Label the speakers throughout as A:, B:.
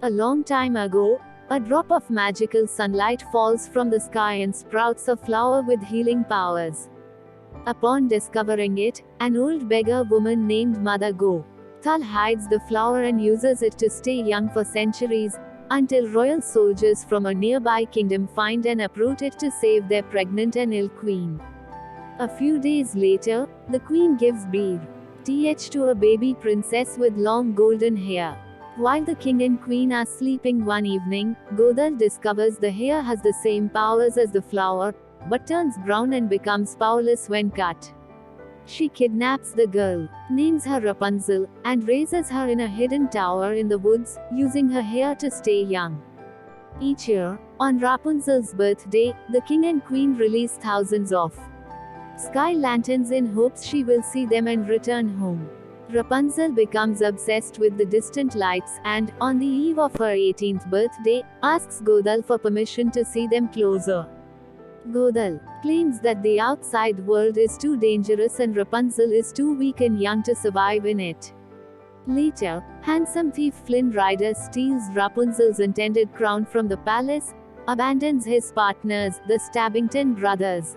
A: A long time ago, a drop of magical sunlight falls from the sky and sprouts a flower with healing powers. Upon discovering it, an old beggar woman named Mother Thal hides the flower and uses it to stay young for centuries, until royal soldiers from a nearby kingdom find and uproot it to save their pregnant and ill queen. A few days later, the queen gives birth to a baby princess with long golden hair. While the king and queen are sleeping one evening, Godal discovers the hair has the same powers as the flower, but turns brown and becomes powerless when cut. She kidnaps the girl, names her Rapunzel, and raises her in a hidden tower in the woods, using her hair to stay young. Each year, on Rapunzel's birthday, the king and queen release thousands of sky lanterns in hopes she will see them and return home. Rapunzel becomes obsessed with the distant lights and, on the eve of her 18th birthday, asks Godal for permission to see them closer. Godal claims that the outside world is too dangerous and Rapunzel is too weak and young to survive in it. Later, handsome thief Flynn Rider steals Rapunzel's intended crown from the palace, abandons his partners, the Stabbington brothers,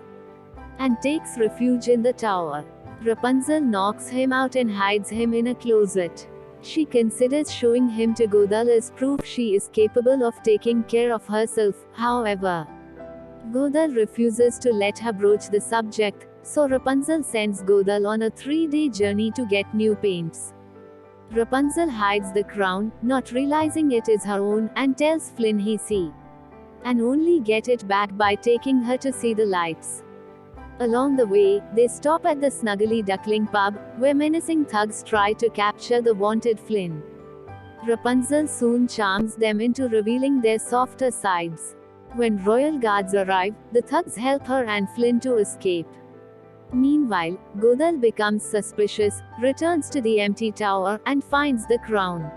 A: and takes refuge in the tower. Rapunzel knocks him out and hides him in a closet. She considers showing him to Godal as proof she is capable of taking care of herself, however. Godal refuses to let her broach the subject, so Rapunzel sends Godal on a 3-day journey to get new paints. Rapunzel hides the crown, not realizing it is her own, and tells Flynn he see and only get it back by taking her to see the lights. Along the way, they stop at the Snuggly Duckling pub, where menacing thugs try to capture the wanted Flynn. Rapunzel soon charms them into revealing their softer sides. When royal guards arrive, the thugs help her and Flynn to escape. Meanwhile, Godal becomes suspicious, returns to the empty tower, and finds the crown.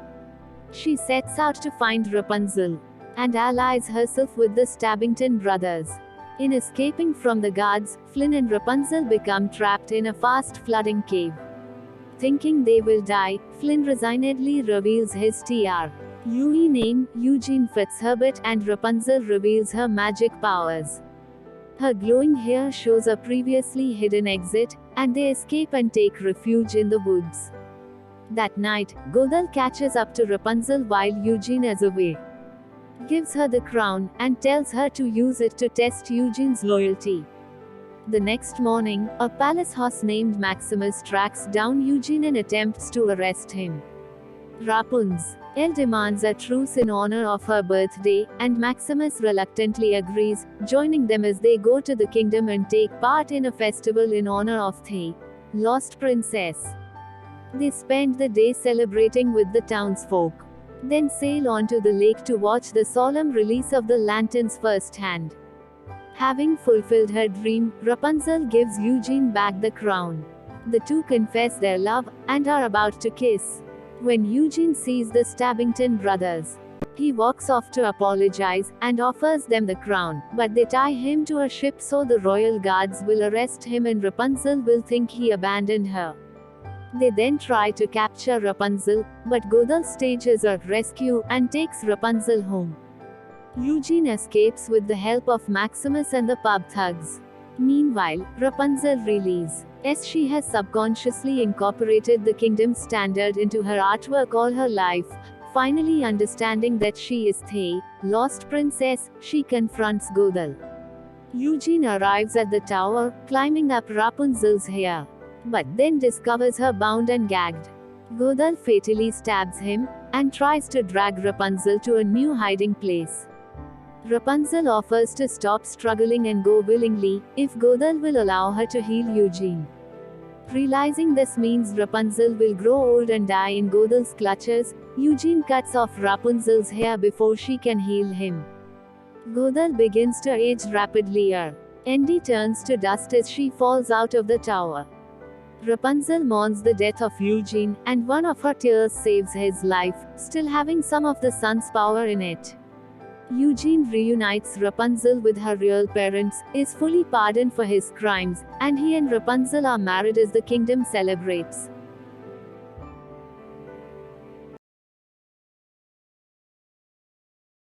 A: She sets out to find Rapunzel, and allies herself with the Stabbington brothers. In escaping from the guards, Flynn and Rapunzel become trapped in a fast-flooding cave. Thinking they will die, Flynn resignedly reveals his true name, Eugene Fitzherbert, and Rapunzel reveals her magic powers. Her glowing hair shows a previously hidden exit, and they escape and take refuge in the woods. That night, Godal catches up to Rapunzel while Eugene is away, gives her the crown, and tells her to use it to test Eugene's loyalty. The next morning, a palace horse named Maximus tracks down Eugene and attempts to arrest him. Rapunzel demands a truce in honor of her birthday, and Maximus reluctantly agrees, joining them as they go to the kingdom and take part in a festival in honor of the lost princess. They spend the day celebrating with the townsfolk, then sail onto the lake to watch the solemn release of the lanterns firsthand. Having fulfilled her dream, Rapunzel gives Eugene back the crown. The two confess their love, and are about to kiss, when Eugene sees the Stabbington brothers. He walks off to apologize, and offers them the crown, but they tie him to a ship so the royal guards will arrest him and Rapunzel will think he abandoned her. They then try to capture Rapunzel, but Godal stages a rescue, and takes Rapunzel home. Eugene escapes with the help of Maximus and the pub thugs. Meanwhile, Rapunzel realizes she has subconsciously incorporated the kingdom's standard into her artwork all her life. Finally understanding that she is the lost princess, she confronts Godal. Eugene arrives at the tower, climbing up Rapunzel's hair, but then discovers her bound and gagged. Godal fatally stabs him, and tries to drag Rapunzel to a new hiding place. Rapunzel offers to stop struggling and go willingly, if Godal will allow her to heal Eugene. Realizing this means Rapunzel will grow old and die in Godal's clutches, Eugene cuts off Rapunzel's hair before she can heal him. Godal begins to age rapidly. Andy turns to dust as she falls out of the tower. Rapunzel mourns the death of Eugene, and one of her tears saves his life, still having some of the sun's power in it. Eugene reunites Rapunzel with her real parents, is fully pardoned for his crimes, and he and Rapunzel are married as the kingdom celebrates.